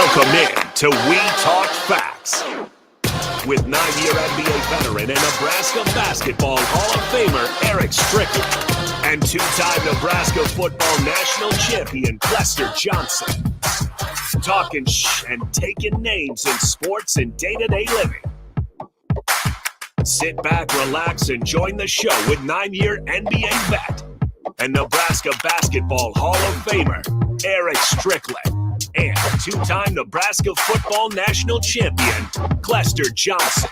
Welcome in to We Talk Facts with 9-year NBA veteran and Nebraska basketball Hall of Famer Erick Strickland and two-time Nebraska football national champion Clester Johnson. Talking and taking names in sports and day-to-day living. Sit back, relax, and join the show with 9-year NBA vet and Nebraska basketball Hall of Famer Erick Strickland and two-time Nebraska football national champion Clester Johnson.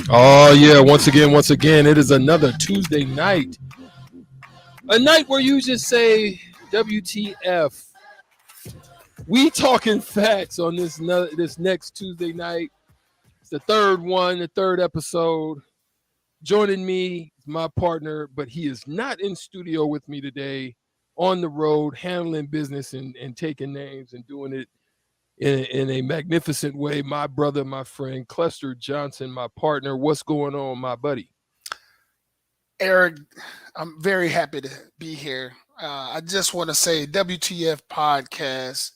Oh, yeah. Once again, it is another Tuesday night. A night where you just say, WTF. We talking facts on this next Tuesday night. It's the third episode. Joining me is my partner, but he is not in studio with me today. On the road, handling business and taking names and doing it in a magnificent way. My brother, my friend, Clester Johnson, my partner. What's going on, my buddy? Eric, I'm very happy to be here. I just want to say WTF podcast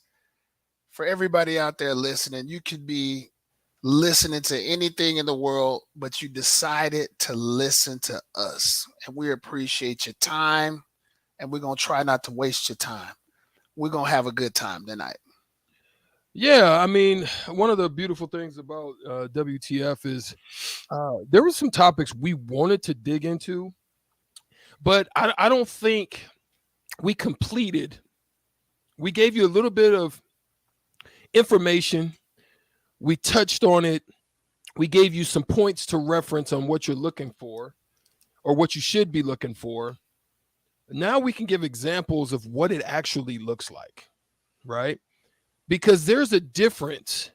for everybody out there listening. You could be listening to anything in the world, but you decided to listen to us. And we appreciate your time, and we're going to try not to waste your time. We're going to have a good time tonight. Yeah, I mean, one of the beautiful things about WTF is there were some topics we wanted to dig into, but I don't think we completed. We gave you a little bit of information. We touched on it. We gave you some points to reference on what you're looking for or what you should be looking for. Now we can give examples of what it actually looks like, right? Because there's a difference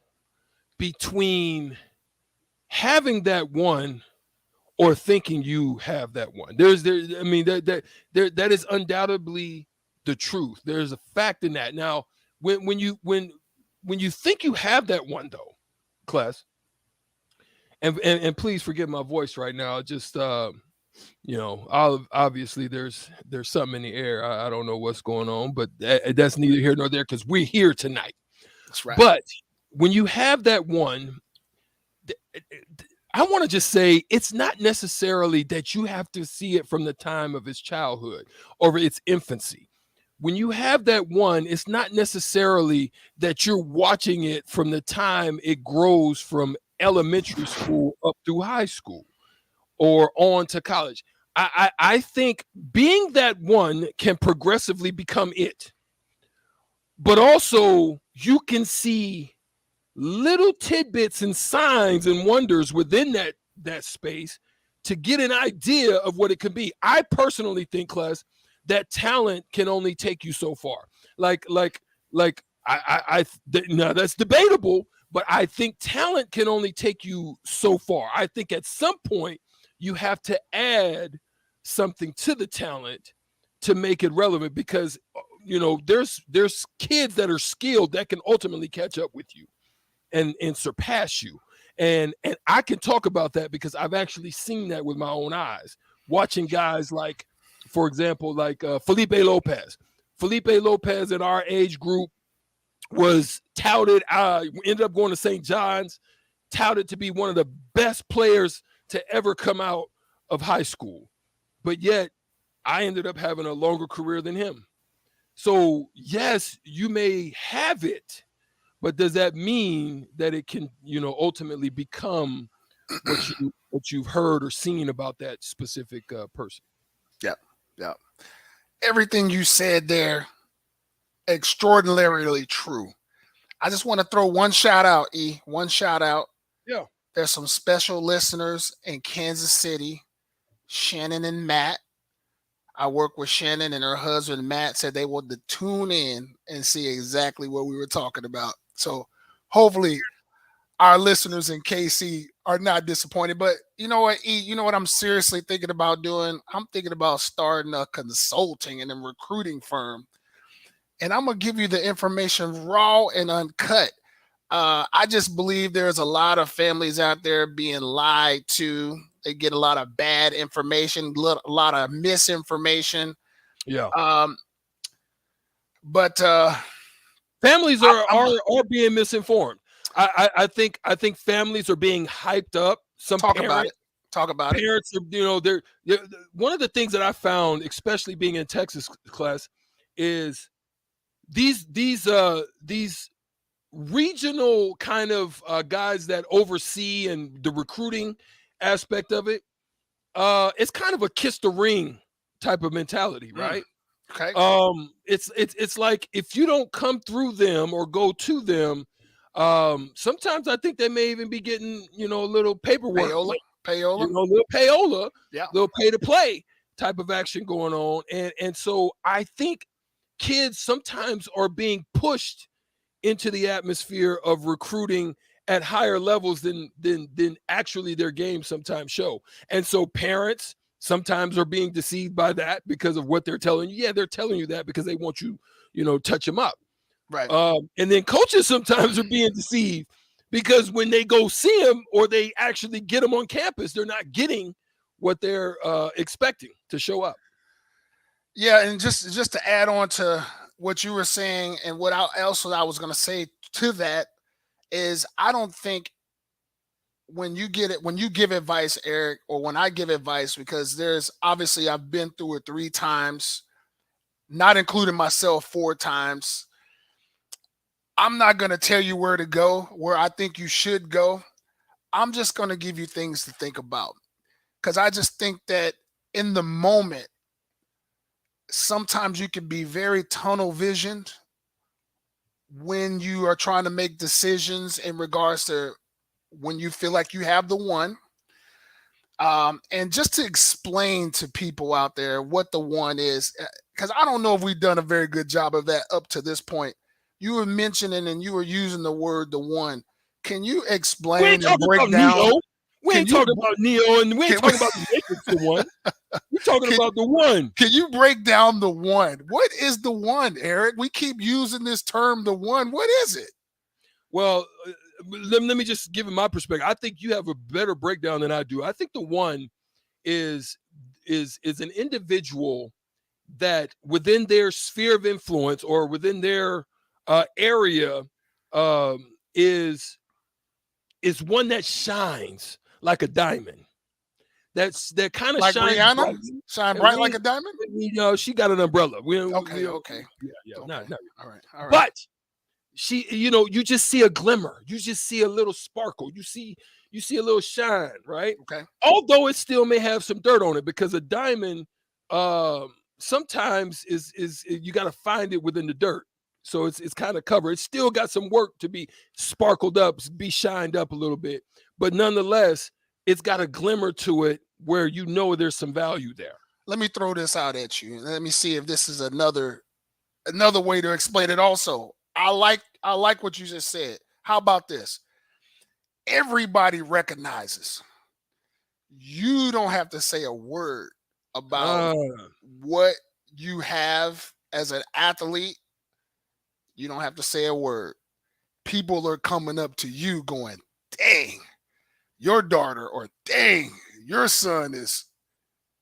between having that one or thinking you have that one. That is undoubtedly the truth. There's a fact in that. Now, when you think you have that one, though, class, and please forgive my voice right now. Just obviously there's something in the air. I don't know what's going on, but that's neither here nor there because we're here tonight. That's right. But when you have that one, I want to just say it's not necessarily that you have to see it from the time of its childhood or its infancy. When you have that one, it's not necessarily that you're watching it from the time it grows from elementary school up through high school or on to college. I think being that one can progressively become it. But also you can see little tidbits and signs and wonders within that space to get an idea of what it could be. I personally think, class, that talent can only take you so far. Now that's debatable, but I think talent can only take you so far. I think at some point you have to add something to the talent to make it relevant because there's kids that are skilled that can ultimately catch up with you and surpass you. And I can talk about that because I've actually seen that with my own eyes, watching guys like, for example, like Felipe Lopez. Felipe Lopez in our age group was touted, ended up going to St. John's, touted to be one of the best players to ever come out of high school. But yet I ended up having a longer career than him. So yes, you may have it, but does that mean that it can, ultimately become what you've heard or seen about that specific person? Yeah. Everything you said there, extraordinarily true. I just want to throw one shout out, one shout out. Yeah. There's some special listeners in Kansas City, Shannon and Matt. I work with Shannon and her husband, Matt, said they wanted to tune in and see exactly what we were talking about. So hopefully our listeners in KC are not disappointed. But you know what, E? You know what I'm seriously thinking about doing? I'm thinking about starting a consulting and a recruiting firm. And I'm going to give you the information raw and uncut. I just believe there's a lot of families out there being lied to. They get a lot of bad information, a lot of misinformation. Yeah. But Families I'm, are being misinformed. I think families are being hyped up. Some talk about it. Talk about it. parents are, they're one of the things that I found, especially being in Texas class, is these regional kind of guys that oversee and the recruiting aspect of it. It's kind of a kiss the ring type of mentality, right? Okay. It's like if you don't come through them or go to them, sometimes I think they may even be getting, a little paperwork, Payola. a little payola, Yeah. little pay to play type of action going on. And so I think kids sometimes are being pushed into the atmosphere of recruiting at higher levels than actually their games sometimes show. And so parents sometimes are being deceived by that because of what they're telling you. Yeah, they're telling you that because they want you, touch them up. Right. And then coaches sometimes are being deceived because when they go see them or they actually get them on campus, they're not getting what they're expecting to show up. Yeah, and just to add on to what you were saying, and what I was going to say to that is, I don't think when you give advice, Eric, or when I give advice, because there's obviously I've been through it 3 times, not including myself 4 times. I'm not going to tell you where to go, where I think you should go. I'm just going to give you things to think about, because I just think that in the moment, sometimes you can be very tunnel visioned when you are trying to make decisions in regards to when you feel like you have the one. And just to explain to people out there what the one is, because I don't know if we've done a very good job of that up to this point. You were mentioning and you were using the word the one. Can you We explain ain't and talking break about down? Neo. We Can ain't you talking about Neo, and we ain't can we- talking about the Matrix, the one. We're talking Can- about the one. Can you break down the one? What is the one, Eric? We keep using this term, the one. What is it? Well, let me just give it my perspective. I think you have a better breakdown than I do. I think the one is an individual that within their sphere of influence or within their area is one that shines like a diamond. That kind of Like shines Rihanna? bright. Shine And bright like a diamond? she got an umbrella. Okay. Yeah, Okay. not. All right. All right. But she, you just see a glimmer. You just see a little sparkle. You see a little shine, right? Okay. Although it still may have some dirt on it, because a diamond sometimes is you got to find it within the dirt. So it's kind of covered. It's still got some work to be sparkled up, be shined up a little bit. But nonetheless, it's got a glimmer to it where there's some value there. Let me throw this out at you. Let me see if this is another way to explain it also. I like what you just said. How about this? Everybody recognizes. You don't have to say a word about what you have as an athlete. You don't have to say a word. People are coming up to you going, "Dang, your daughter," or "Dang, your son is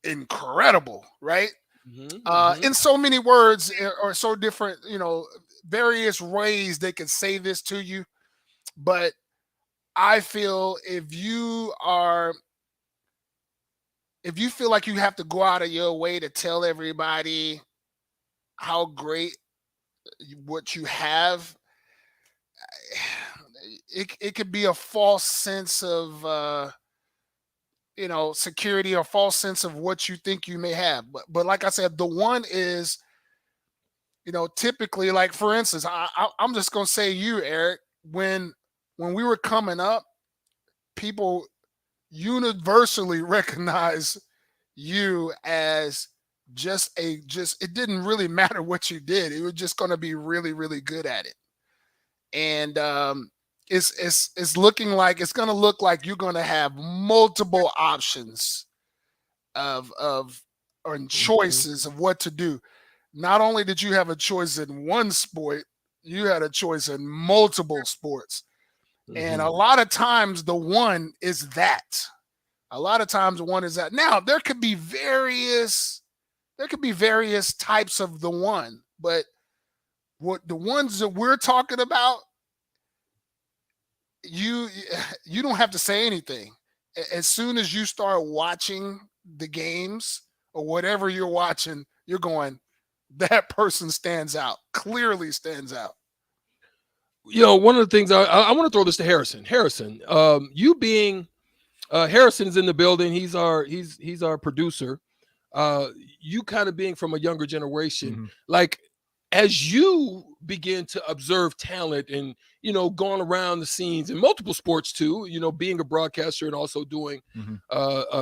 incredible," right? In so many words or so different, various ways they can say this to you. But I feel if you feel like you have to go out of your way to tell everybody how great what you have, it could be a false sense of security, or false sense of what you think you may have. But like I said, the one is, typically, like for instance, I'm just gonna say you, Eric, when we were coming up, people universally recognize you as just it didn't really matter what you did. It was just going to be really, really good at it. And it's looking like it's going to look like you're going to have multiple options or choices of what to do. Not only did you have a choice in one sport, you had a choice in multiple sports. And a lot of times the one is that. A lot of times the one is that. Now, there could be various There could be various types of the one, but what the ones that we're talking about, you don't have to say anything. As soon as you start watching the games or whatever you're watching, you're going, that person stands out, clearly stands out. One of the things I want to throw this to Harrison. Harrison, you being Harrison's in the building. He's our producer. You kind of being from a younger generation, like as you begin to observe talent and going around the scenes in multiple sports too, being a broadcaster and also doing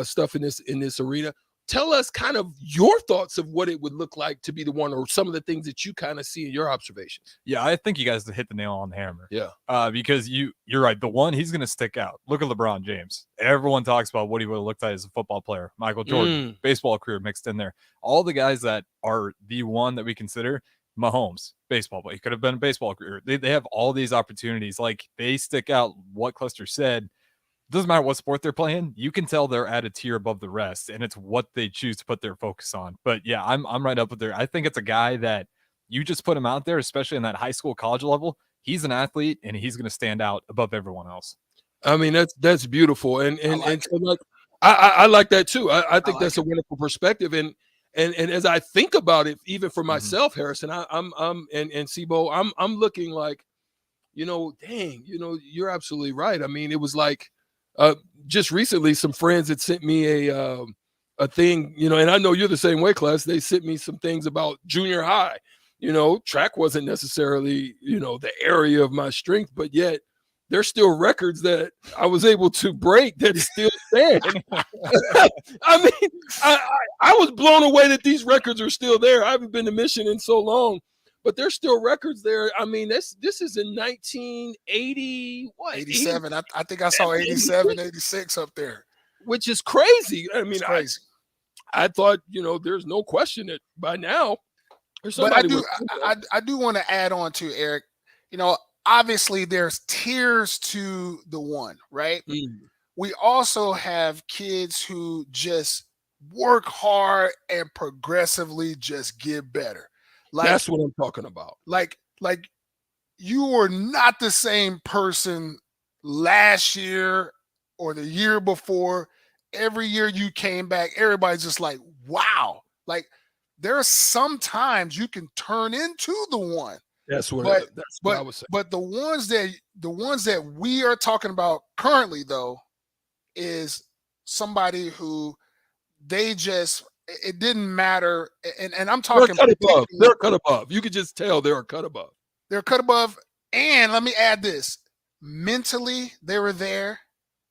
stuff in this arena. Tell us kind of your thoughts of what it would look like to be the one, or some of the things that you kind of see in your observations. Yeah, I think you guys hit the nail on the hammer. Yeah. Because you're right. The one, he's going to stick out. Look at LeBron James. Everyone talks about what he would have looked like as a football player. Michael Jordan, baseball career mixed in there. All the guys that are the one that we consider, Mahomes, baseball player. He could have been a baseball career. They have all these opportunities. Like, they stick out. What Clester said, doesn't matter what sport they're playing, you can tell they're at a tier above the rest, and it's what they choose to put their focus on. But yeah, I'm right up with there. I think it's a guy that you just put him out there, especially in that high school, college level. He's an athlete, and he's going to stand out above everyone else. I mean, that's beautiful, and I like that too. I think that's a wonderful perspective, and as I think about it, even for myself, Harrison, I'm and Sibo, I'm looking like, dang, you're absolutely right. I mean, it was like. Just recently, some friends had sent me a thing, and I know you're the same way, Cless. They sent me some things about junior high. Track wasn't necessarily, the area of my strength, but yet there's still records that I was able to break that still stand. I mean, I was blown away that these records are still there. I haven't been to Mission in so long. But there's still records there. I mean, this is in 1980, what? 87. I think I saw 87, 86 up there. Which is crazy. I mean, it's crazy. I thought, there's no question that by now there's somebody. But I do want to add on to Eric. Obviously there's tiers to the one, right? We also have kids who just work hard and progressively just get better. Like, that's what I'm talking about. Like you were not the same person last year or the year before. Every year you came back, everybody's just like, wow. Like, there are some times you can turn into the one. That's what I was saying. But the ones that we are talking about currently, though, is somebody who it didn't matter, and I'm talking. They're cut above. You could just tell they're cut above. They're cut above, and let me add this: mentally, they were there.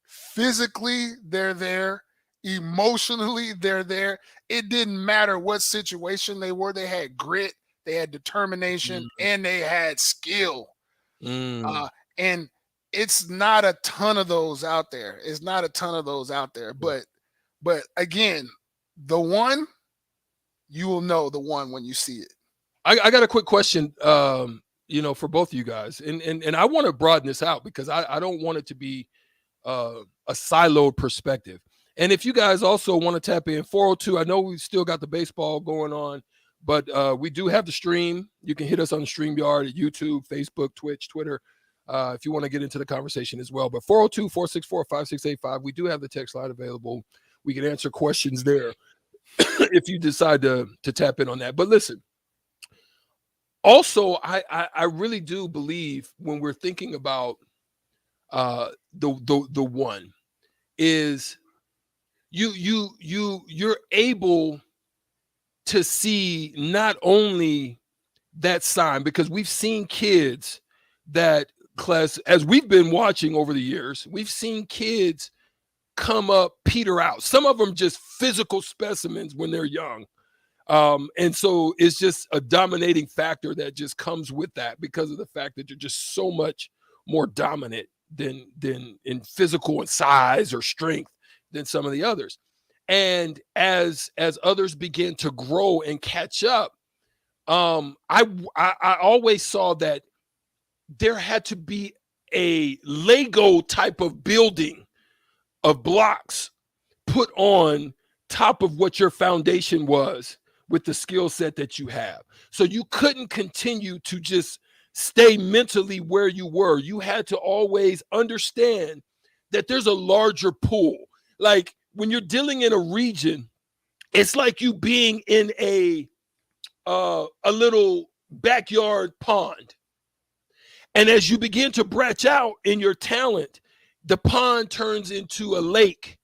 Physically, they're there. Emotionally, they're there. It didn't matter what situation they were. They had grit, they had determination, and they had skill. And it's not a ton of those out there. But again, the one, you will know the one when you see it. I got a quick question, for both of you guys, and I want to broaden this out because I don't want it to be a siloed perspective. And if you guys also want to tap in, 402, I know we've still got the baseball going on, but we do have the stream. You can hit us on the StreamYard at YouTube, Facebook, Twitch, Twitter, if you want to get into the conversation as well. But 402-464-5685, we do have the text line available. We can answer questions there if you decide to tap in on that. But listen, also, I really do believe when we're thinking about the one is you're able to see not only that sign, because we've seen kids that, class, as we've been watching over the years, we've seen kids come up, peter out. Some of them just physical specimens when they're young. And so it's just a dominating factor that just comes with that because of the fact that you're just so much more dominant than in physical and size or strength than some of the others. And as others begin to grow and catch up, I always saw that there had to be a Lego type of building of blocks put on top of what your foundation was with the skill set that you have. So you couldn't continue to just stay mentally where you were. You had to always understand that there's a larger pool. Like when you're dealing in a region, it's like you being in a little backyard pond. And as you begin to branch out in your talent, the pond turns into a lake,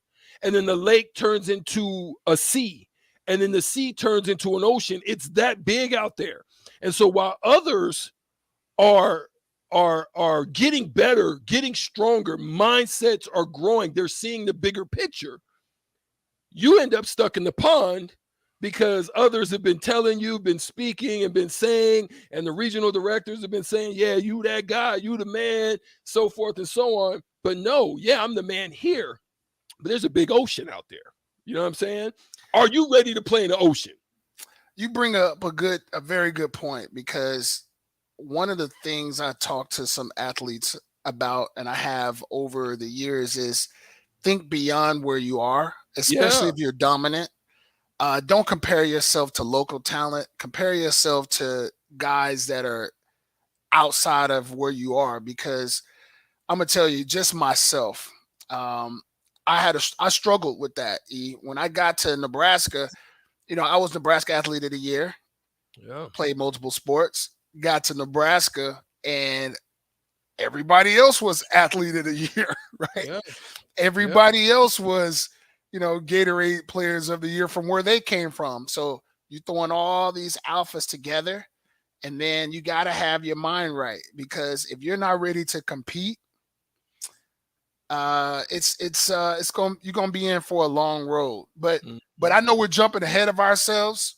and then the lake turns into a sea, and then the sea turns into an ocean. It's that big out there. And so while others are getting better, getting stronger, mindsets are growing, they're seeing the bigger picture, you end up stuck in the pond because others have been telling you, been speaking and been saying, and the regional directors have been saying, yeah, you that guy, you the man, so forth and so on. But no, yeah, I'm the man here, but there's a big ocean out there. You know what I'm saying? Are you ready to play in the ocean? You bring up a very good point, because one of the things I talk to some athletes about, and I have over the years, is think beyond where you are, especially if you're dominant. Don't compare yourself to local talent. Compare yourself to guys that are outside of where you are, because I'm gonna tell you, just myself, I struggled with that. When I got to Nebraska, I was Nebraska Athlete of the Year. Yeah. Played multiple sports. Got to Nebraska, and everybody else was Athlete of the Year, right? Yeah. Everybody else was, Gatorade Players of the Year from where they came from. So you throwing all these alphas together, and then you got to have your mind right, because if you're not ready to compete, you're gonna be in for a long road. But I know we're jumping ahead of ourselves.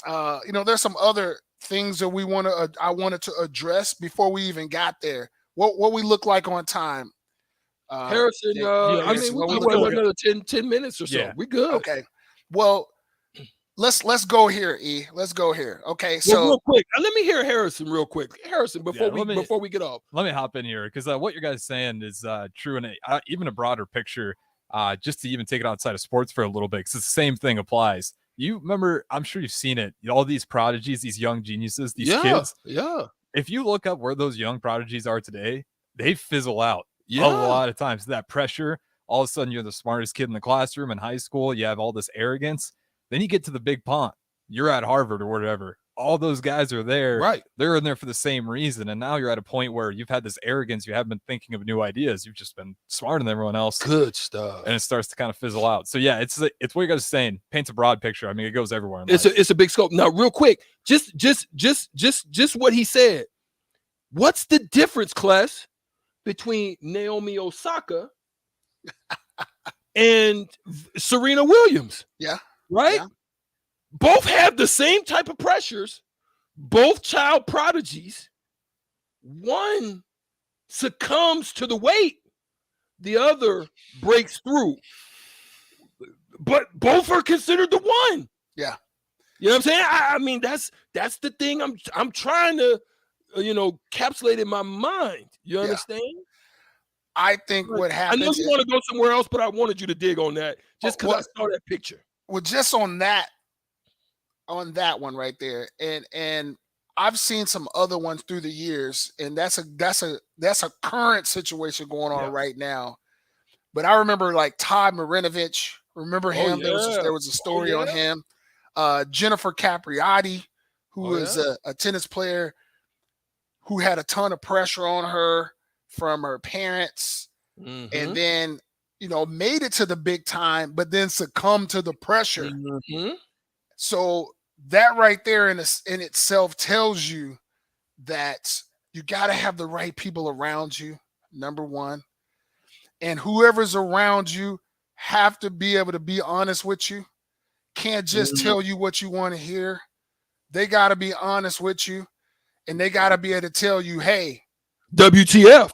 There's some other things that I wanted to address before we even got there. What we look like on time. Harrison, I mean, we got another 10 minutes or so. Yeah. We good. Okay. Well, let's go here, E. Let's go here. Okay. So real quick, let me hear Harrison real quick. Harrison, before we get off. Let me hop in here, because what you guys saying is true in even a broader picture, just to even take it outside of sports for a little bit, because the same thing applies. You remember, I'm sure you've seen it, all these prodigies, these young geniuses, these kids. Yeah. If you look up where those young prodigies are today, they fizzle out a lot of times. That pressure, all of a sudden you're the smartest kid in the classroom in high school. You have all this arrogance. Then you get to the big pond. You're at Harvard or whatever. All those guys are there. Right. They're in there for the same reason. And now you're at a point where you've had this arrogance. You haven't been thinking of new ideas. You've just been smarter than everyone else. Good stuff. And it starts to kind of fizzle out. So yeah, it's what you guys are saying. Paints a broad picture. I mean, it goes everywhere. It's a big scope. Now, real quick, just what he said. What's the difference, Cless, between Naomi Osaka and Serena Williams? Yeah. Right? Yeah. Both have the same type of pressures, both child prodigies. One succumbs to the weight, the other breaks through. But both are considered the one. Yeah. You know what I'm saying? I mean, that's the thing I'm trying to encapsulate in my mind. You understand? I think what happens. I know you want to go somewhere else, but I wanted you to dig on that just because I saw that picture. Well, just on that one right there, and I've seen some other ones through the years, and that's a current situation going on right now. But I remember like Todd Marinovich. Remember him? There was a story on him. Jennifer Capriati, who was a tennis player who had a ton of pressure on her from her parents, and then made it to the big time, but then succumbed to the pressure. So that right there in itself tells you that you got to have the right people around you, number one. And whoever's around you have to be able to be honest with you. Can't just tell you what you want to hear. They got to be honest with you, and they got to be able to tell you, hey, WTF.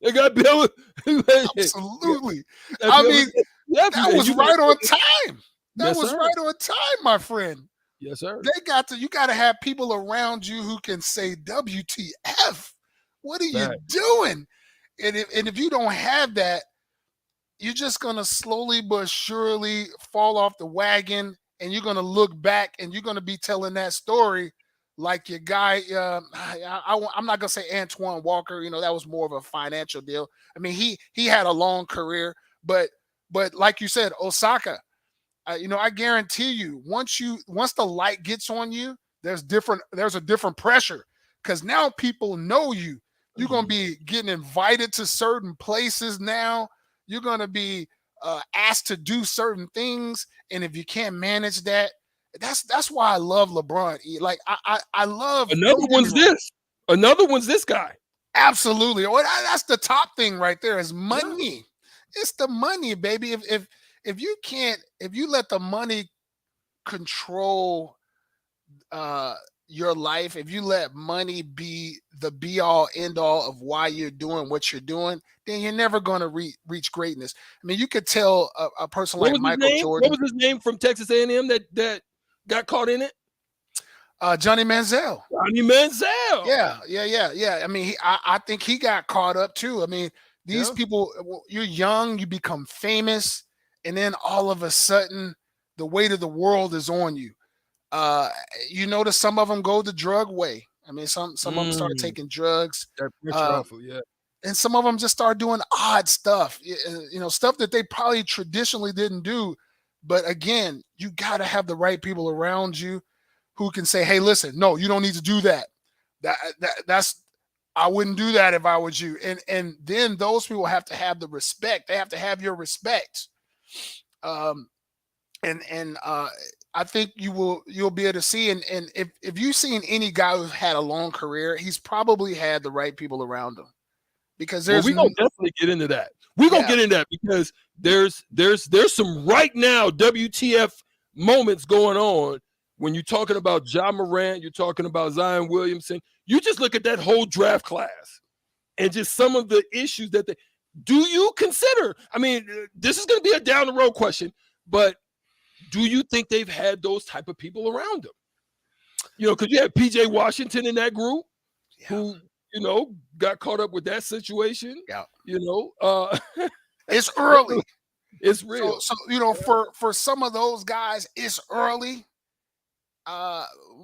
They got to be able to. Absolutely. I mean, that was right on time. That was right on time, my friend. Yes, sir. You got to have people around you who can say, WTF, what are you doing? And if you don't have that, you're just going to slowly but surely fall off the wagon, and you're gonna look back and you're gonna be telling that story like your guy. I'm not gonna say Antoine Walker. That was more of a financial deal. I mean, he had a long career, but like you said, Osaka. I guarantee you, once the light gets on you, there's a different pressure, because now people know you. You're gonna be getting invited to certain places now. You're gonna be asked to do certain things, and if you can't manage that, that's why I love LeBron. Like I love. Another one's this guy. Absolutely. Oh, that's the top thing right there is money. Yeah. It's the money, baby. If you let the money control your life, if you let money be the be all end all of why you're doing what you're doing, then you're never going to reach greatness. I mean, you could tell a person like Michael Jordan. What was his name from Texas A&M that got caught in it? Johnny Manziel. Johnny Manziel. Yeah. I mean, I think he got caught up too. I mean, these people, you're young, you become famous, and then all of a sudden, the weight of the world is on you. You notice some of them go the drug way. I mean, some of them start taking drugs. And some of them just start doing odd stuff, stuff that they probably traditionally didn't do. But again, you got to have the right people around you who can say, hey, listen, no, you don't need to do that. That's I wouldn't do that if I was you. And then those people have to have the respect. They have to have your respect. I think you'll be able to see, and if you've seen any guy who's had a long career, he's probably had the right people around him. Because we're gonna definitely get into that. We're gonna get into that because there's some right now WTF moments going on when you're talking about Ja Morant, you're talking about Zion Williamson. You just look at that whole draft class and just some of the issues that do you consider? I mean, this is going to be a down the road question, but do you think they've had those type of people around them? Because you had PJ Washington in that group who, got caught up with that situation. Yeah. It's early. It's real. So for some of those guys, it's early.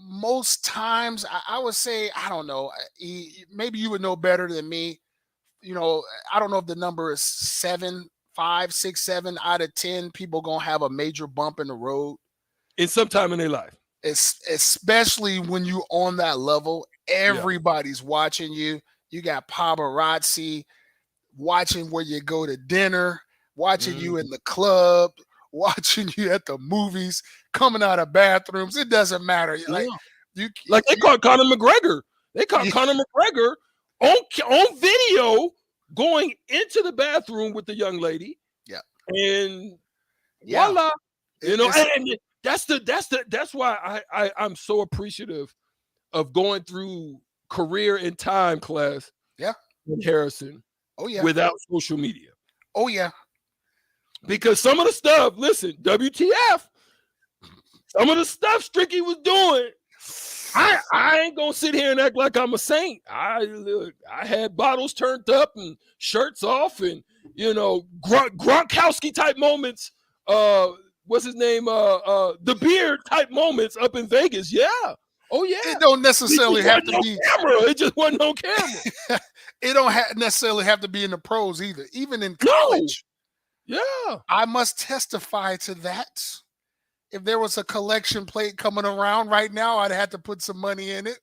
Most times I would say, I don't know, maybe you would know better than me. I don't know if the number is 7, 5, 6, 7 out of 10 people gonna have a major bump in the road in some time in their life. Especially when you're on that level, everybody's watching you. You got paparazzi watching where you go to dinner, watching you in the club, watching you at the movies, coming out of bathrooms. It doesn't matter. Like they caught Conor McGregor. They caught Conor McGregor on video going into the bathroom with the young lady. Yeah. And voila. And that's why I'm so appreciative of going through career and time class. Yeah. With Harrison. Oh yeah. Without social media. Oh yeah. Because some of the stuff, listen, WTF, some of the stuff Stricky was doing, I ain't gonna sit here and act like I'm a saint. I had bottles turned up and shirts off, and Gronkowski type moments. What's his name? The beard type moments up in Vegas. Yeah. Oh yeah. It don't necessarily have to be camera. It just wasn't on camera. It don't necessarily have to be in the pros either. Even in college. No. Yeah. I must testify to that. If there was a collection plate coming around right now, I'd have to put some money in it.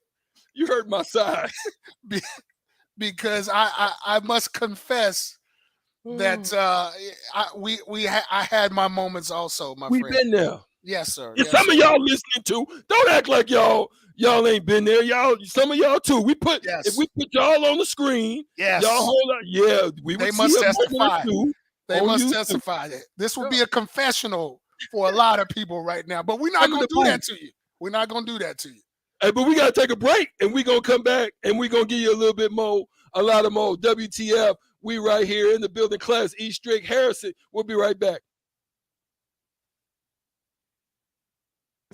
You heard my side. Because I must confess that I had my moments also, my friend. We've been there. Yes, sir. And some of y'all listening to, don't act like y'all ain't been there. Some of y'all too. If we put y'all on the screen, y'all hold up. Yeah, they must testify. They must testify that this will be a confessional for a lot of people right now. But we're not gonna do that to you. We're not gonna do that to you. Hey, but we gotta take a break, and we're gonna come back, and we're gonna give you a lot of more WTF. We right here in the building class, E. Strick Harrison. We'll be right back.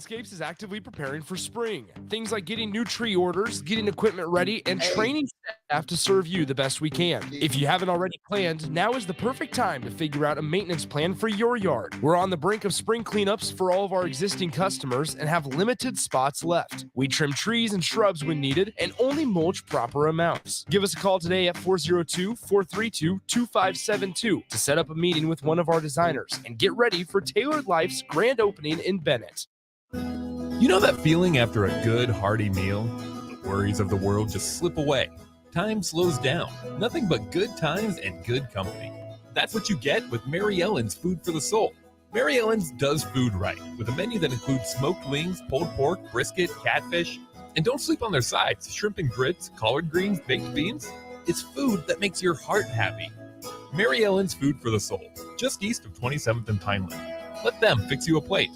Landscapes is actively preparing for spring. Things like getting new tree orders, getting equipment ready, and training staff to serve you the best we can. If you haven't already planned, now is the perfect time to figure out a maintenance plan for your yard. We're on the brink of spring cleanups for all of our existing customers and have limited spots left. We trim trees and shrubs when needed and only mulch proper amounts. Give us a call today at 402-432-2572 to set up a meeting with one of our designers and get ready for Tailored Life's grand opening in Bennett. You know that feeling after a good, hearty meal? The worries of the world just slip away. Time slows down. Nothing but good times and good company. That's what you get with Mary Ellen's Food for the Soul. Mary Ellen's does food right, with a menu that includes smoked wings, pulled pork, brisket, catfish, and don't sleep on their sides, shrimp and grits, collard greens, baked beans. It's food that makes your heart happy. Mary Ellen's Food for the Soul, just east of 27th and Pineland. Let them fix you a plate.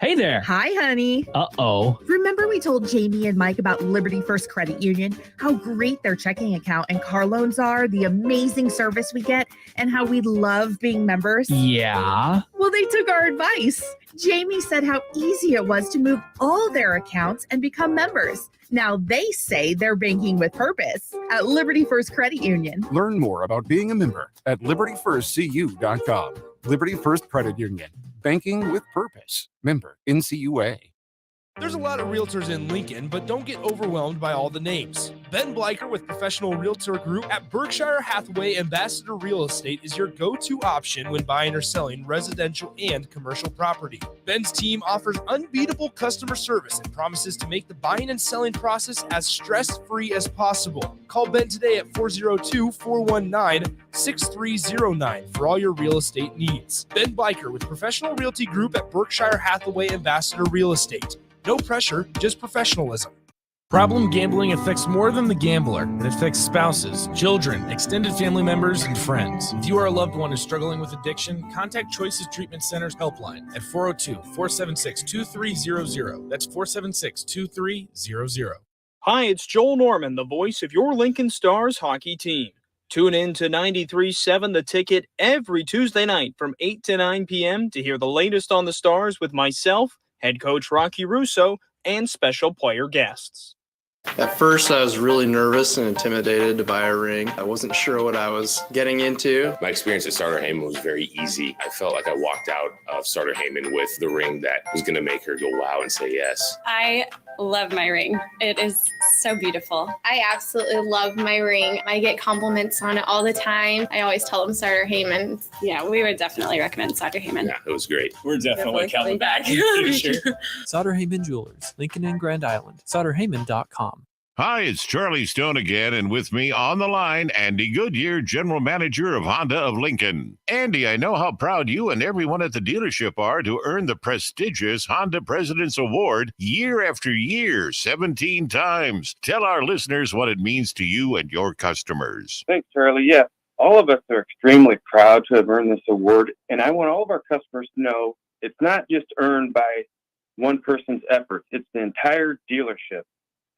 Hey there. Hi, honey. Uh-oh. Remember we told Jamie and Mike about Liberty First Credit Union, how great their checking account and car loans are, the amazing service we get, and how we love being members? Yeah. Well, they took our advice. Jamie said how easy it was to move all their accounts and become members. Now they say they're banking with purpose at Liberty First Credit Union. Learn more about being a member at libertyfirstcu.com. Liberty First Credit Union. Banking with purpose. Member NCUA. There's a lot of realtors in Lincoln, but don't get overwhelmed by all the names. Ben Bleicher with Professional Realtor Group at Berkshire Hathaway Ambassador Real Estate is your go-to option when buying or selling residential and commercial property. Ben's team offers unbeatable customer service and promises to make the buying and selling process as stress-free as possible. Call Ben today at 402-419-6309 for all your real estate needs. Ben Bleicher with Professional Realty Group at Berkshire Hathaway Ambassador Real Estate. No pressure, just professionalism. Problem gambling affects more than the gambler. It affects spouses, children, extended family members, and friends. If you are a loved one who's struggling with addiction, contact Choices Treatment Center's helpline at 402-476-2300. That's 476-2300. Hi, it's Joel Norman, the voice of your Lincoln Stars hockey team. Tune in to 93.7 The Ticket every Tuesday night from 8 to 9 p.m. to hear the latest on the Stars with myself, head coach Rocky Russo, and special player guests. At first, I was really nervous and intimidated to buy a ring. I wasn't sure what I was getting into. My experience at Starter Heyman was very easy. I felt like I walked out of Starter Heyman with the ring that was going to make her go wow and say yes. I love my ring. It is so beautiful. I absolutely love my ring. I get compliments on it all the time. I always tell them Starter Heyman. Yeah, we would definitely recommend Starter Heyman. Yeah, it was great. We're definitely coming back in the future. Sauter Heyman Jewelers, Lincoln and Grand Island. SauterHeyman.com. Hi, it's Charlie Stone again, and with me on the line, Andy Goodyear, General Manager of Honda of Lincoln. Andy, I know how proud you and everyone at the dealership are to earn the prestigious Honda President's Award year after year, 17 times. Tell our listeners what it means to you and your customers. Thanks, Charlie. Yeah, all of us are extremely proud to have earned this award, and I want all of our customers to know it's not just earned by one person's efforts. It's the entire dealership.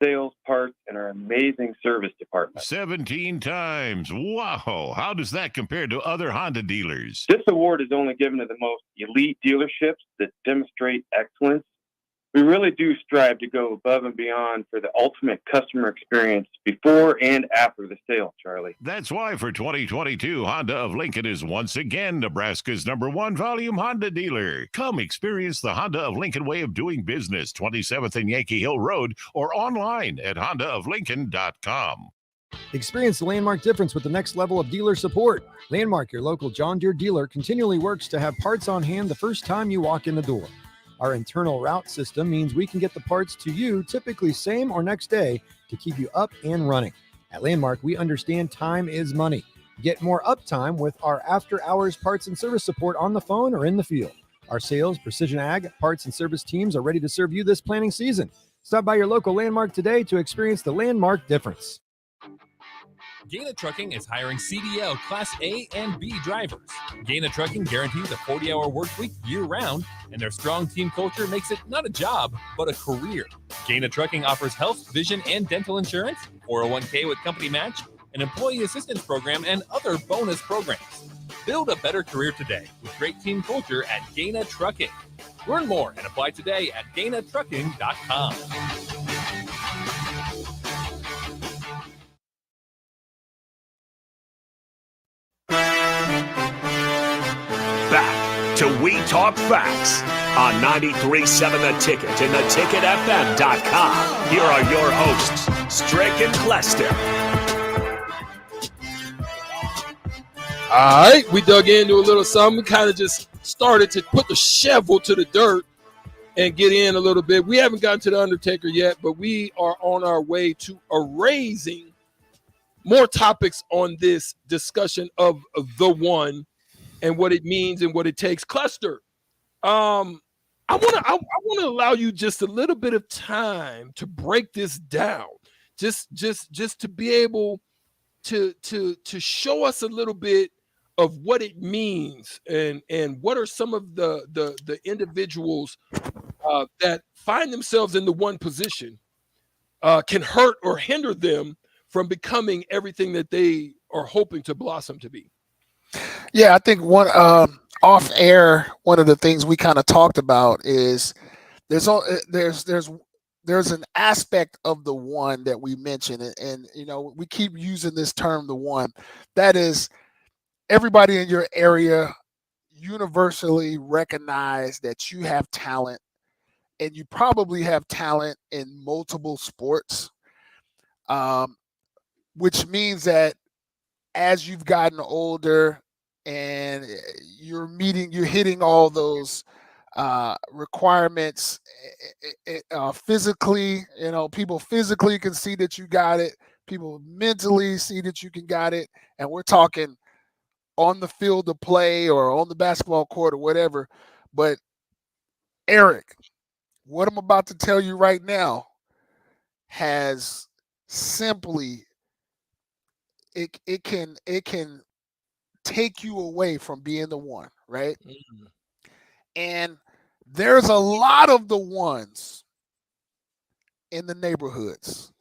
Sales, parts, and our amazing service department. 17 times. Wow. How does that compare to other Honda dealers? This award is only given to the most elite dealerships that demonstrate excellence. We really do strive to go above and beyond for the ultimate customer experience before and after the sale, Charlie. That's why for 2022, Honda of Lincoln is once again Nebraska's #1 volume Honda dealer. Come experience the Honda of Lincoln way of doing business, 27th and Yankee Hill Road, or online at hondaoflincoln.com. Experience the Landmark difference with the next level of dealer support. Landmark, your local John Deere dealer, continually works to have parts on hand the first time you walk in the door. Our internal route system means we can get the parts to you typically same or next day to keep you up and running. At Landmark, we understand time is money. Get more uptime with our after-hours parts and service support on the phone or in the field. Our sales, precision ag, parts, and service teams are ready to serve you this planning season. Stop by your local Landmark today to experience the Landmark difference. Gaina Trucking is hiring CDL Class A and B drivers. Gaina Trucking guarantees a 40-hour work week year-round, and their strong team culture makes it not a job, but a career. Gaina Trucking offers health, vision, and dental insurance, 401k with company match, an employee assistance program, and other bonus programs. Build a better career today with great team culture at Gaina Trucking. Learn more and apply today at danatrucking.com. Back to We Talk Facts on 93.7 The Ticket and theticketfm.com. Here are your hosts, Strick and Clester. All right, we dug into a little something. We kind of just started to put the shovel to the dirt and get in a little bit. We haven't gotten to the Undertaker yet, but we are on our way to erasing more topics on this discussion of the one and what it means and what it takes. Clester, I want to allow you just a little bit of time to break this down, just to be able to show us a little bit of what it means and what are some of the individuals that find themselves in the one position can hurt or hinder them from becoming everything that they are hoping to blossom to be. Yeah, I think one off air, one of the things we kind of talked about is there's an aspect of the one that we mentioned, and you know, we keep using this term, the one. That is, everybody in your area universally recognize that you have talent, and you probably have talent in multiple sports, which means that as you've gotten older and you're hitting all those requirements physically, you know, people physically can see that you got it. People mentally see that you got it. And we're talking on the field of play or on the basketball court or whatever. But Eric, what I'm about to tell you right now has simply it can take you away from being the one, right? Mm-hmm. And there's a lot of the ones in the neighborhoods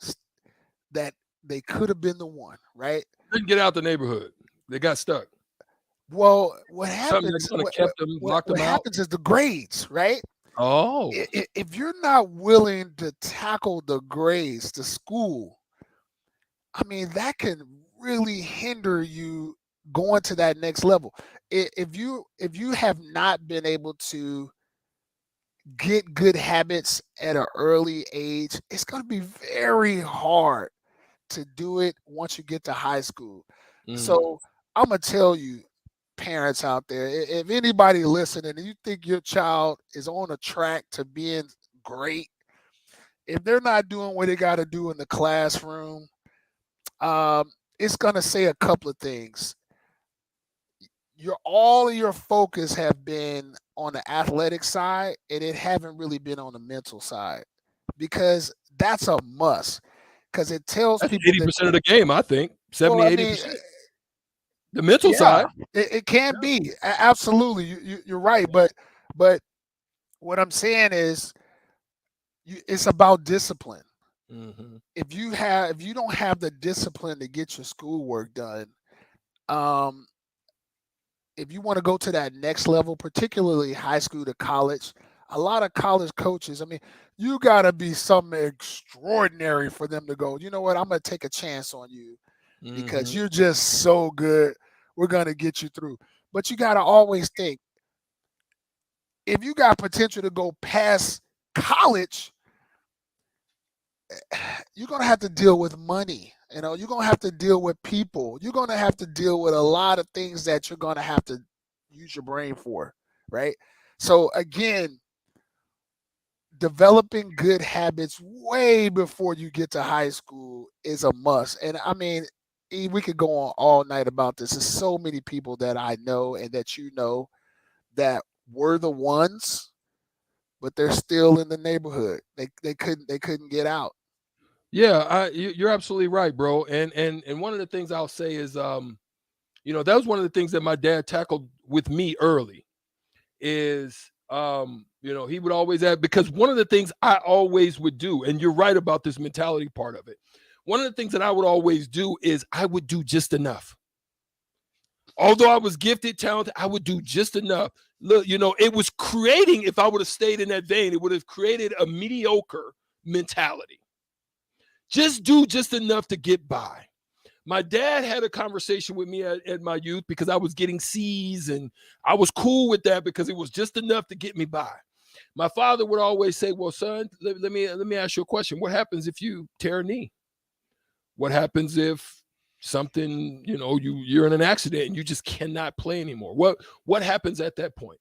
that they could have been the one, right? Couldn't get out the neighborhood. They got stuck. Well, what happens? What happens is the grades, right? Oh, if you're not willing to tackle the grades, the school, I mean, that can really hinder you going to that next level. If you have not been able to get good habits at an early age, it's going to be very hard to do it once you get to high school. So I'm going to tell you, parents out there, if anybody listening and you think your child is on a track to being great, if they're not doing what they got to do in the classroom, it's going to say a couple of things. All of your focus have been on the athletic side, and it haven't really been on the mental side, because that's a must. Because it tells people 80% of the game, I think 70-80%. The mental side, it can be absolutely. You're right, but what I'm saying is, it's about discipline. Mm-hmm. If you don't have the discipline to get your schoolwork done, if you want to go to that next level, particularly high school to college, a lot of college coaches, I mean, you got to be something extraordinary for them to go, you know what, I'm going to take a chance on you because you're just so good. We're going to get you through. But you got to always think, if you got potential to go past college, you're going to have to deal with money. You know, you're going to have to deal with people. You're going to have to deal with a lot of things that you're going to have to use your brain for, right? So again, developing good habits way before you get to high school is a must. And I mean, we could go on all night about this. There's so many people that I know and that you know that were the ones, but they're still in the neighborhood. They couldn't get out. Yeah, you're absolutely right, bro. And one of the things I'll say is, you know, that was one of the things that my dad tackled with me early. Is you know, he would always add, because one of the things I always would do, and you're right about this mentality part of it. One of the things that I would always do is I would do just enough. Although I was gifted, talented, I would do just enough. look, it was creating, if I would have stayed in that vein, it would have created a mediocre mentality. Just do just enough to get by. My dad had a conversation with me at my youth because I was getting C's, and I was cool with that because it was just enough to get me by. My father would always say, well, son, let me ask you a question. What happens if you tear a knee? What happens if something, you're in an accident and you just cannot play anymore? What happens at that point?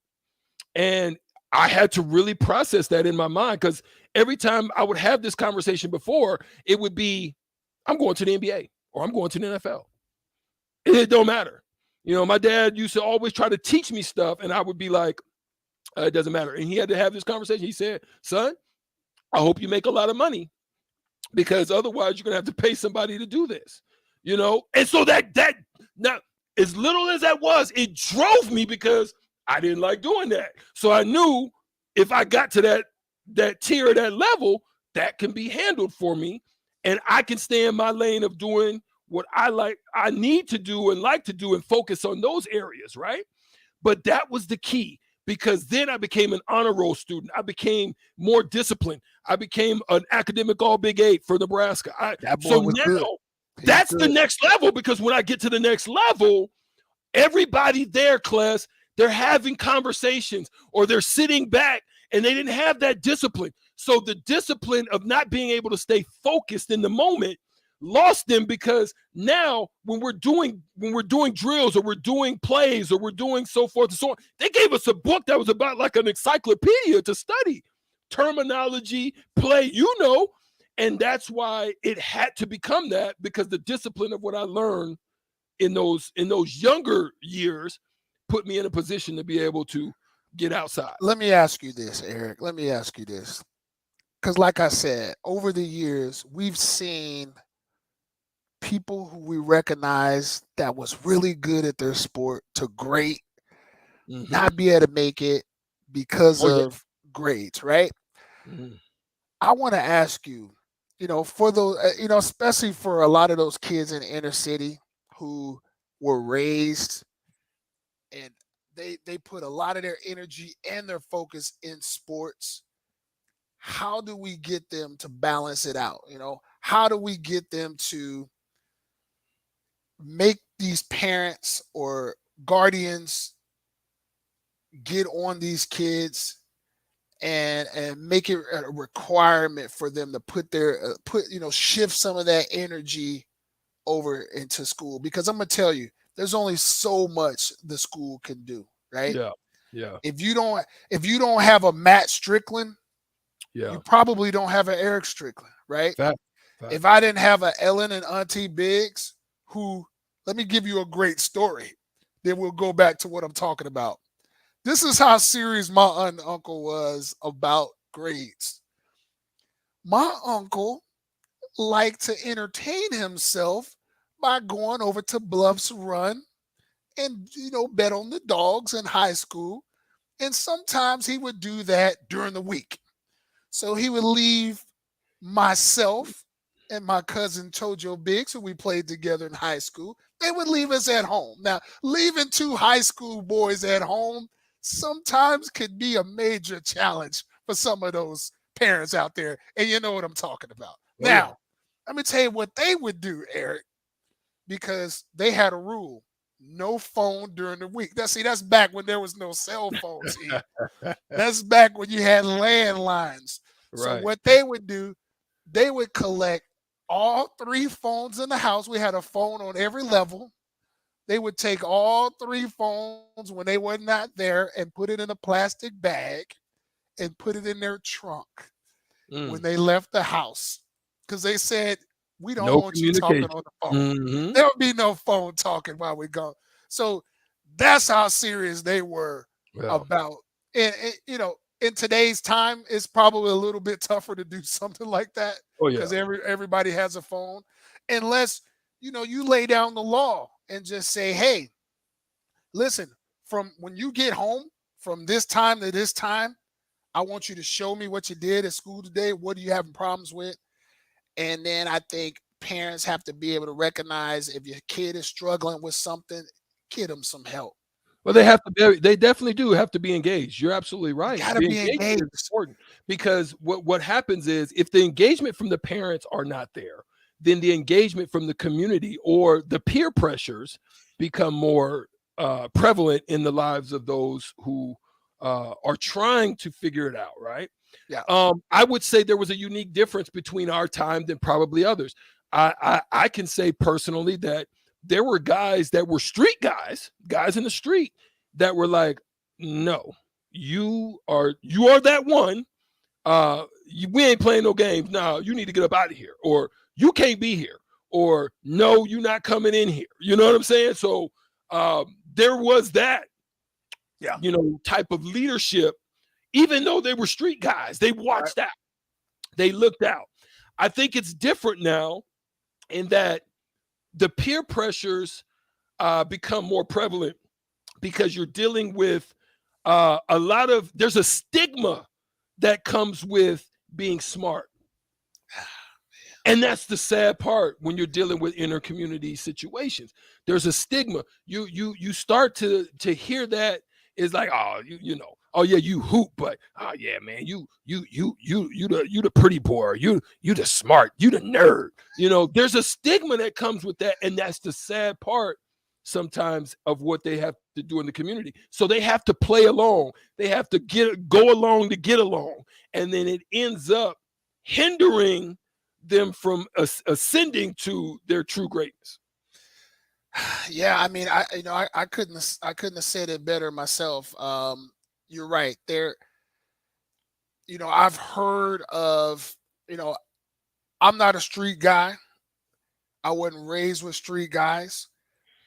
And I had to really process that in my mind, because every time I would have this conversation before, it would be, I'm going to the NBA or I'm going to the NFL. It don't matter. My dad used to always try to teach me stuff, and I would be like, it doesn't matter. And he had to have this conversation. He said, son, I hope you make a lot of money, because otherwise you're going to have to pay somebody to do this, And so that now, as little as that was, it drove me because I didn't like doing that. So I knew if I got to that tier, that level, that can be handled for me, and I can stay in my lane of doing what I need to do and like to do, and focus on those areas, right? But that was the key, because then I became an honor roll student. I became more disciplined. I became an academic all Big 8 for Nebraska. So now that's the next level, because when I get to the next level, everybody there, Cless, they're having conversations, or they're sitting back, and they didn't have that discipline. So the discipline of not being able to stay focused in the moment lost them, because now when we're doing drills, or we're doing plays, or we're doing so forth and so on, they gave us a book that was about like an encyclopedia to study terminology, play, and that's why it had to become that, because the discipline of what I learned in those younger years put me in a position to be able to get outside. Let me ask you this, Eric. Let me ask you this. Because like I said, over the years, we've seen people who we recognize that was really good at their sport to great, not be able to make it because of grades, right? I want to ask you, for those, especially for a lot of those kids in the inner city who were raised and they put a lot of their energy and their focus in sports. How do we get them to balance it out? How do we get them to make these parents or guardians get on these kids and make it a requirement for them to put shift some of that energy over into school? Because I'm gonna tell you, there's only so much the school can do, right? Yeah. If you don't have a Matt Strickland, you probably don't have an Erick Strickland, right? Fact. If I didn't have an Ellen and Auntie Biggs, who, let me give you a great story, then we'll go back to what I'm talking about. This is how serious my aunt and uncle was about grades. My uncle liked to entertain himself by going over to Bluffs Run and, bet on the dogs in high school. And sometimes he would do that during the week. So he would leave myself and my cousin Tojo Biggs, who we played together in high school. They would leave us at home. Now, leaving two high school boys at home sometimes could be a major challenge for some of those parents out there. And you know what I'm talking about. Now, let me tell you what they would do, Eric, because they had a rule. No phone during the week. That's back when there was no cell phones here. That's back when you had landlines. Right. So what they would do, they would collect all 3 phones in the house. We had a phone on every level. They would take all 3 phones when they were not there and put it in a plastic bag and put it in their trunk when they left the house. Because they said, we don't want you talking on the phone. There'll be no phone talking while we're gone. So that's how serious they were about. And in today's time, it's probably a little bit tougher to do something like that because everybody has a phone, unless you lay down the law and just say, hey, listen, from when you get home from this time to this time, I want you to show me what you did at school today. What are you having problems with? And then I think parents have to be able to recognize if your kid is struggling with something, get them some help. Well, they definitely do have to be engaged. You're absolutely right. Gotta The be engagement engaged. is important because what happens is if the engagement from the parents are not there, then the engagement from the community or the peer pressures become more prevalent in the lives of those who are trying to figure it out, right? Yeah. I would say there was a unique difference between our time than probably others. I can say personally that there were guys that were street guys in the street that were like, no, you are that one. We ain't playing no games. No, you need to get up out of here, or you can't be here, or no, you're not coming in here. You know what I'm saying? So there was that, type of leadership. Even though they were street guys, they watched out, they looked out. I think it's different now in that the peer pressures become more prevalent because you're dealing with there's a stigma that comes with being smart. And that's the sad part when you're dealing with inner community situations. There's a stigma. You start to hear that is like, oh, oh yeah, you hoop, but oh yeah, man, you the pretty boy, you the smart, you the nerd. There's a stigma that comes with that, and that's the sad part sometimes of what they have to do in the community. So they have to play along. They have to go along to get along, and then it ends up hindering them from ascending to their true greatness. Yeah, I mean, I couldn't have said it better myself. You're right. I've heard of, I'm not a street guy. I wasn't raised with street guys.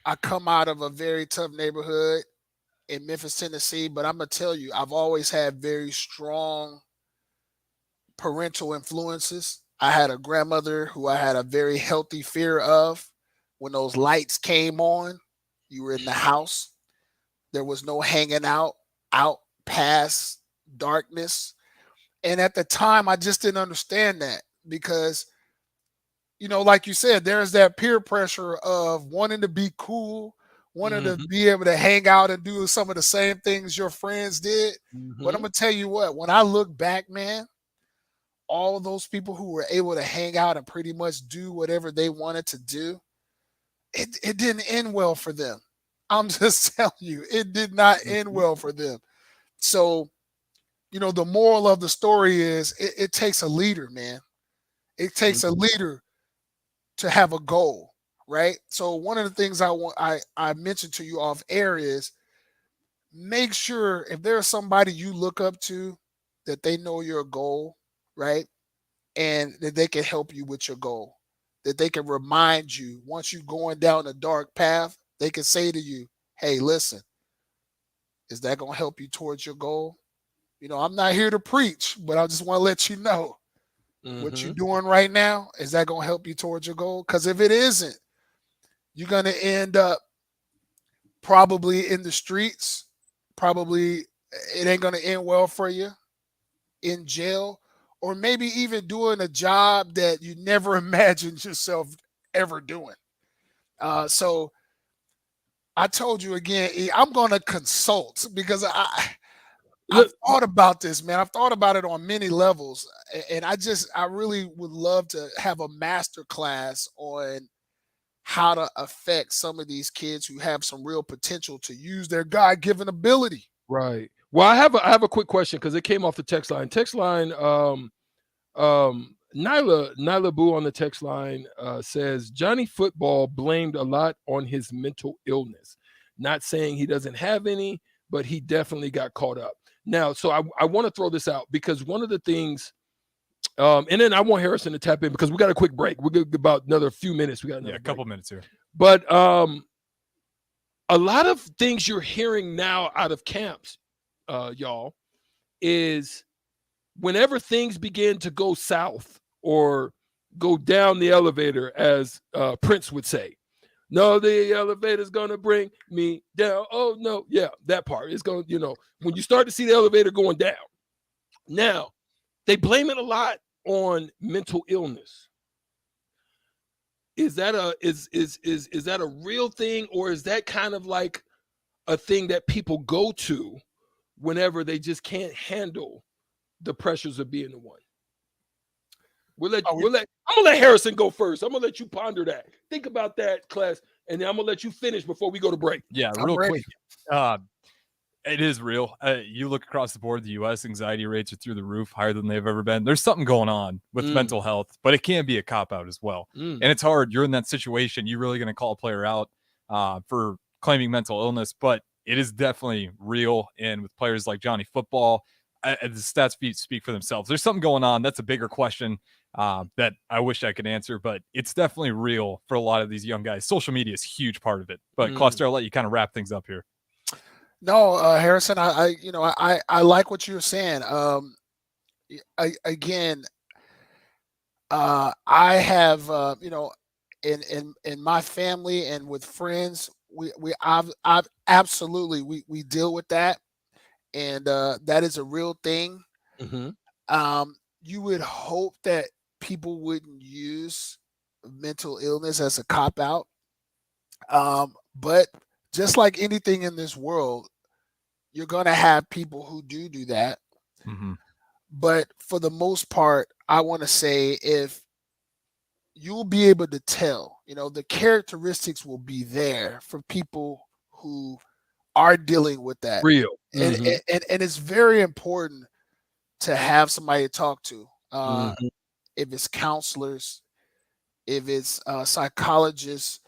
I come out of a very tough neighborhood in Memphis, Tennessee, but I'm gonna tell you, I've always had very strong parental influences. I had a grandmother who I had a very healthy fear of. When those lights came on, you were in the house. There was no hanging out past darkness. And at the time, I just didn't understand that because, like you said, there's that peer pressure of wanting to be cool, wanting to be able to hang out and do some of the same things your friends did. But I'm going to tell you what, when I look back, man, all of those people who were able to hang out and pretty much do whatever they wanted to do, it didn't end well for them. I'm just telling you, it did not end well for them. So, the moral of the story is it takes a leader, man. It takes a leader to have a goal, right? So one of the things I mentioned to you off air is make sure if there's somebody you look up to that they know your goal, right? And that they can help you with your goal, that they can remind you once you're going down a dark path, they can say to you, hey, listen, is that going to help you towards your goal? I'm not here to preach, but I just want to let you know what you're doing right now. Is that going to help you towards your goal? Because if it isn't, you're going to end up probably in the streets. Probably it ain't going to end well for you, in jail, or maybe even doing a job that you never imagined yourself ever doing. So I told you again, I'm going to consult because I've thought about this, man. I've thought about it on many levels. And I really would love to have a master class on how to affect some of these kids who have some real potential to use their God-given ability. Right. Well, I have a quick question because it came off the text line. Nyla Boo on the text line says Johnny Football blamed a lot on his mental illness. Not saying he doesn't have any, but he definitely got caught up. Now, so I want to throw this out because one of the things, and then I want Harrison to tap in because we got a quick break. We're good about another few minutes. We got a couple minutes here. But a lot of things you're hearing now out of camps, y'all, is whenever things begin to go south or go down the elevator, as Prince would say, no, the elevator's going to bring me down. Oh, no. Yeah, that part. It's going to, when you start to see the elevator going down. Now, they blame it a lot on mental illness. Is that a real thing, or is that kind of like a thing that people go to whenever they just can't handle the pressures of being the one. I'm gonna let Harrison go first. I'm gonna let you ponder that. Think about that, class, and then I'm gonna let you finish before we go to break. Yeah, real quick. It is real. You look across the board, the U.S. anxiety rates are through the roof, higher than they've ever been. There's something going on with mental health, but it can be a cop-out as well. And it's hard. You're in that situation. You're really going to call a player out for claiming mental illness, but it is definitely real. And with players like Johnny Football, the stats speak for themselves. There's something going on. That's a bigger question that I wish I could answer, but it's definitely real for a lot of these young guys. Social media is a huge part of it. But Clester, I'll let you kind of wrap things up here. No, Harrison, I like what you're saying. I have in my family and with friends, I've absolutely we deal with that, and that is a real thing. You would hope that people wouldn't use mental illness as a cop out, but just like anything in this world, you're going to have people who do that. But for the most part, I want to say if you'll be able to tell, the characteristics will be there for people who are dealing with that. Real. And it's very important to have somebody to talk to. If it's counselors, if it's psychologists,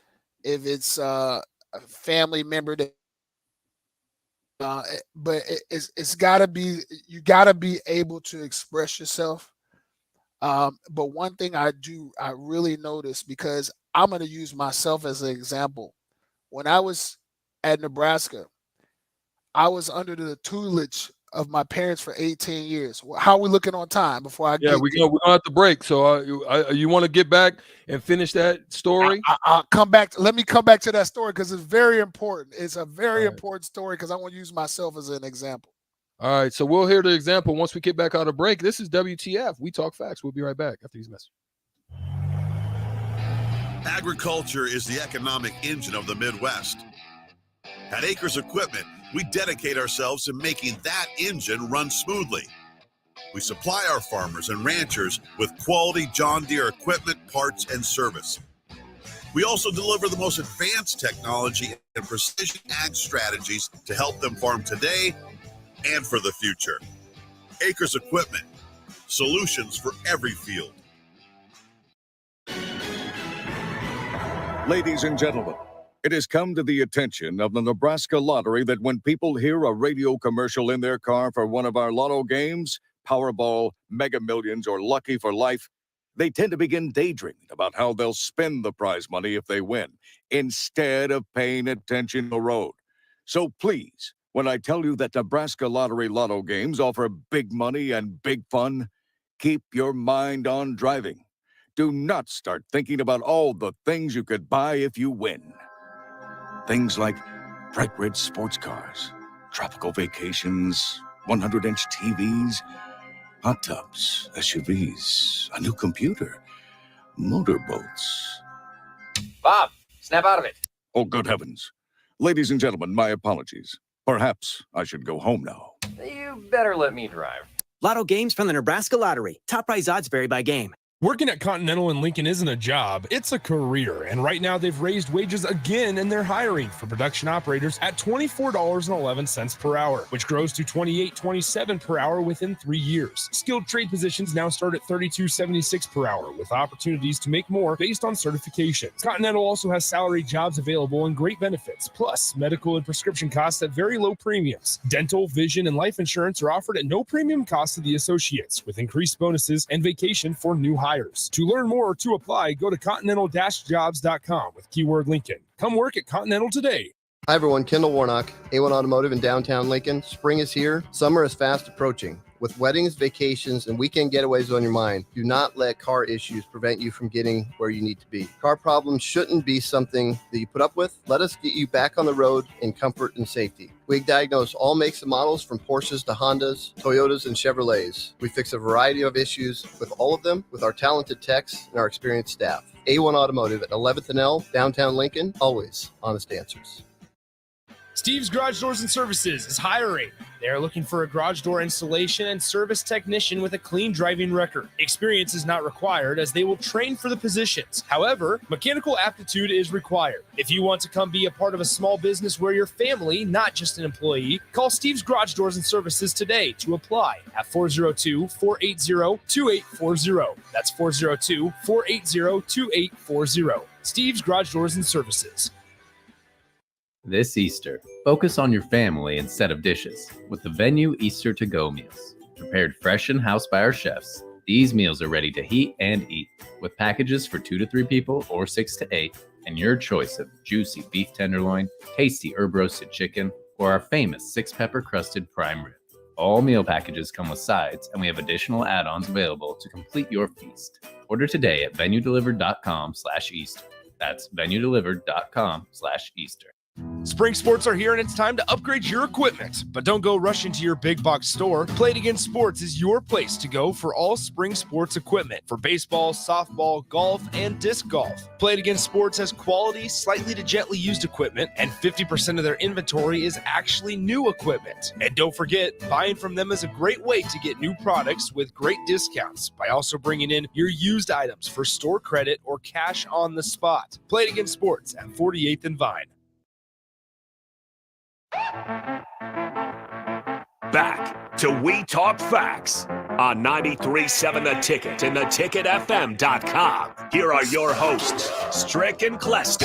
if it's a family member that but it's got to be, you got to be able to express yourself. But one thing I really noticed, because I'm going to use myself as an example. When I was at Nebraska, I was under the tutelage of my parents for 18 years. How are we looking on time before I we're going to have to break. So you want to get back and finish that story? I'll come back. Let me come back to that story because it's very important. It's a very important story because I want to use myself as an example. All right. So we'll hear the example once we get back out of break. This is WTF. We talk facts. We'll be right back after these messages. Agriculture is the economic engine of the Midwest. At Acres Equipment, we dedicate ourselves to making that engine run smoothly. We supply our farmers and ranchers with quality John Deere equipment, parts, and service. We also deliver the most advanced technology and precision ag strategies to help them farm today and for the future. Acres Equipment, solutions for every field. Ladies and gentlemen, it has come to the attention of the Nebraska Lottery that when people hear a radio commercial in their car for one of our lotto games, Powerball, Mega Millions, or Lucky for Life, they tend to begin daydreaming about how they'll spend the prize money if they win, instead of paying attention to the road. So please, when I tell you that Nebraska Lottery Lotto games offer big money and big fun, keep your mind on driving. Do not start thinking about all the things you could buy if you win. Things like bright red sports cars, tropical vacations, 100-inch TVs, hot tubs, SUVs, a new computer, motorboats. Bob, snap out of it. Oh, good heavens. Ladies and gentlemen, my apologies. Perhaps I should go home now. You better let me drive. Lotto games from the Nebraska Lottery. Top prize odds vary by game. Working at Continental in Lincoln isn't a job, it's a career. And right now they've raised wages again and they're hiring for production operators at $24.11 per hour, which grows to $28.27 per hour within 3 years. Skilled trade positions now start at $32.76 per hour with opportunities to make more based on certifications. Continental also has salary jobs available and great benefits, plus medical and prescription costs at very low premiums. Dental, vision, and life insurance are offered at no premium cost to the associates with increased bonuses and vacation for new hires. To learn more or to apply, go to continental-jobs.com with keyword Lincoln. Come work at Continental today. Hi everyone, Kendall Warnock, A1 Automotive in downtown Lincoln. Spring is here, summer is fast approaching. With weddings, vacations, and weekend getaways on your mind, do not let car issues prevent you from getting where you need to be. Car problems shouldn't be something that you put up with. Let us get you back on the road in comfort and safety. We diagnose all makes and models from Porsches to Hondas, Toyotas, and Chevrolets. We fix a variety of issues with all of them with our talented techs and our experienced staff. A1 Automotive at 11th and L, downtown Lincoln, always honest answers. Steve's Garage Doors and Services is hiring. They are looking for a garage door installation and service technician with a clean driving record. Experience is not required as they will train for the positions. However, mechanical aptitude is required. If you want to come be a part of a small business where you're family, not just an employee, call Steve's Garage Doors and Services today to apply at 402-480-2840. That's 402-480-2840. Steve's Garage Doors and Services. This Easter, focus on your family instead of dishes with the Venue Easter to-go meals. Prepared fresh in-house by our chefs, these meals are ready to heat and eat with packages for 2 to 3 people or 6 to 8 and your choice of juicy beef tenderloin, tasty herb roasted chicken, or our famous 6-pepper crusted prime rib. All meal packages come with sides and we have additional add-ons available to complete your feast. Order today at venuedelivered.com/Easter. That's venuedelivered.com/Easter. Spring sports are here and it's time to upgrade your equipment. But don't go rushing to your big box store. Play It Again Sports is your place to go for all spring sports equipment for baseball, softball, golf, and disc golf. Play It Again Sports has quality, slightly to gently used equipment, and 50% of their inventory is actually new equipment. And don't forget, buying from them is a great way to get new products with great discounts by also bringing in your used items for store credit or cash on the spot. Play It Again Sports at 48th and Vine. Back to We Talk Facts on 93.7 The Ticket and theticketfm.com. Here are your hosts, Strick and Clester.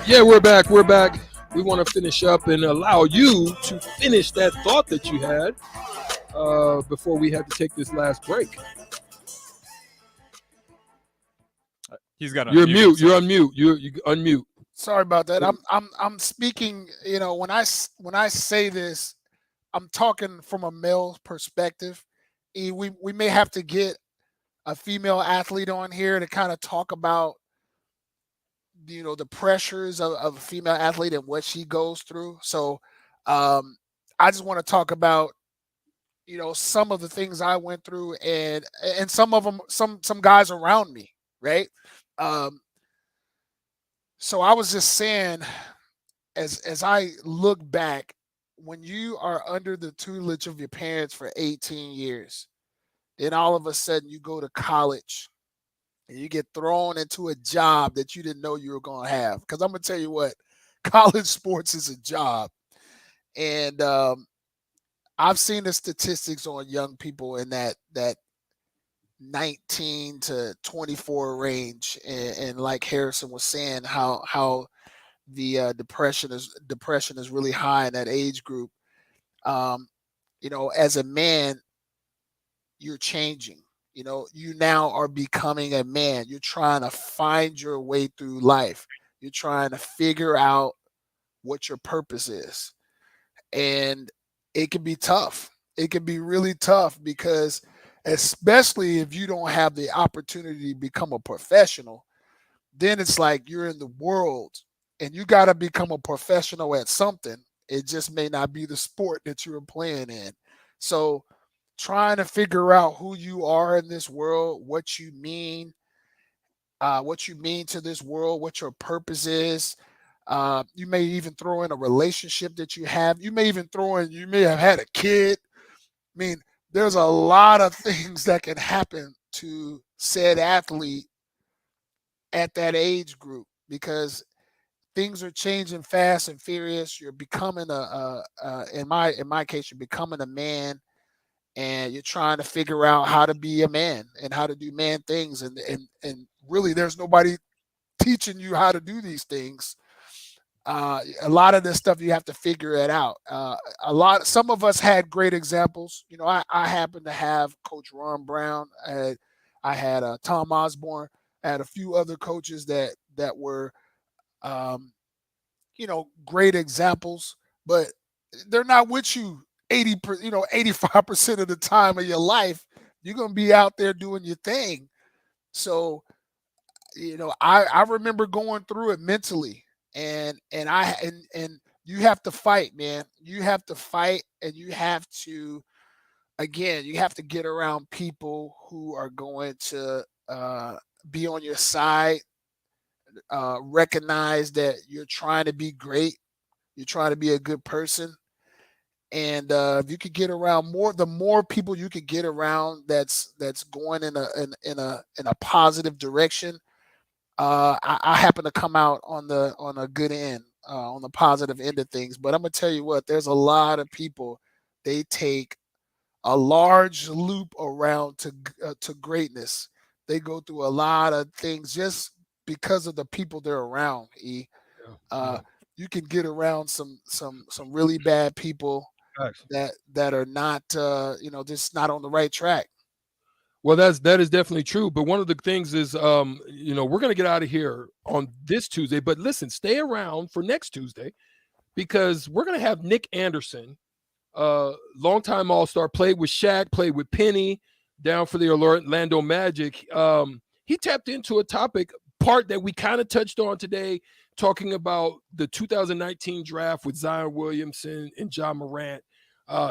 Yeah, we're back. We're back. We want to finish up and allow you to finish that thought that you had before we had to take this last break. He's got. You're mute. You're on mute. You unmute. Sorry about that. I'm speaking. You know, when I say this, I'm talking from a male perspective. We may have to get a female athlete on here to kind of talk about, you know, the pressures of a female athlete and what she goes through. So I just want to talk about, you know, some of the things I went through and some of them, some guys around me, right? So I was just saying, as I look back, when you are under the tutelage of your parents for 18 years, then all of a sudden you go to college and you get thrown into a job that you didn't know you were going to have. Because I'm going to tell you what, college sports is a job. And I've seen the statistics on young people in that 19 to 24 range, and like Harrison was saying, how the depression is really high in that age group. You know, as a man, you're changing. You know, you now are becoming a man. You're trying to find your way through life. You're trying to figure out what your purpose is, and it can be tough. It can be really tough because, especially if you don't have the opportunity to become a professional, then it's like you're in the world and you got to become a professional at something. It just may not be the sport that you were playing in. So trying to figure out who you are in this world, what you mean to this world, what your purpose is. You may even throw in a relationship that you have. You may have had a kid. I mean, there's a lot of things that can happen to said athlete at that age group because things are changing fast and furious. You're becoming in my case, you're becoming a man, and you're trying to figure out how to be a man and how to do man things. And really, there's nobody teaching you how to do these things. A lot of this stuff you have to figure it out. Some of us had great examples. You know, I happen to have Coach Ron Brown. I had Tom Osborne. I had a few other coaches that were, you know, great examples, but they're not with you 85% of the time of your life. You're gonna be out there doing your thing. So, you know, I remember going through it mentally. And you have to fight, man. You have to fight, and you have to get around people who are going to be on your side, recognize that you're trying to be great. You're trying to be a good person. And if you could get around the more people you could get around that's going in a positive direction. I happen to come out on a good end, on the positive end of things. But I'm gonna tell you what, there's a lot of people, they take a large loop around to greatness. They go through a lot of things just because of the people they're around. You can get around some really bad people that are not just not on the right track. Well, that is definitely true. But one of the things is, we're going to get out of here on this Tuesday. But listen, stay around for next Tuesday because we're going to have Nick Anderson, longtime All-Star, played with Shaq, played with Penny, down for the Orlando Magic. He tapped into a part that we kind of touched on today, talking about the 2019 draft with Zion Williamson and John Morant.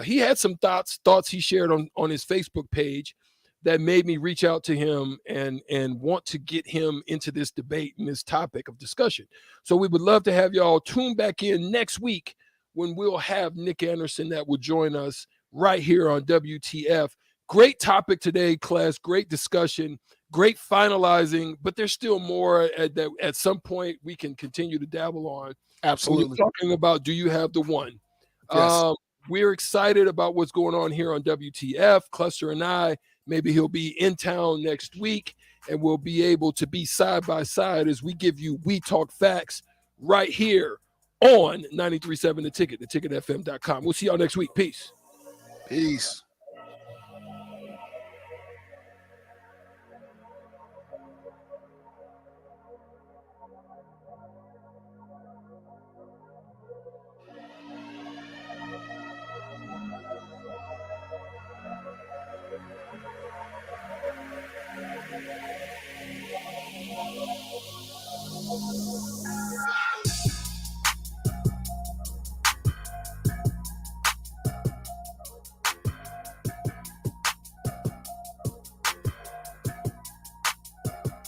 He had some thoughts he shared on his Facebook page that made me reach out to him and want to get him into this debate and this topic of discussion. So we would love to have y'all tune back in next week when we'll have Nick Anderson that will join us right here on WTF. Great topic today, class. Great discussion. Great finalizing, but there's still more that at some point we can continue to dabble on. Absolutely. So we're talking about, do you have the one? Yes. We're excited about what's going on here on WTF. Clester and I, maybe he'll be in town next week, and we'll be able to be side by side as we give you We Talk Facts right here on 93.7 The Ticket, theticketfm.com. We'll see y'all next week. Peace. Peace.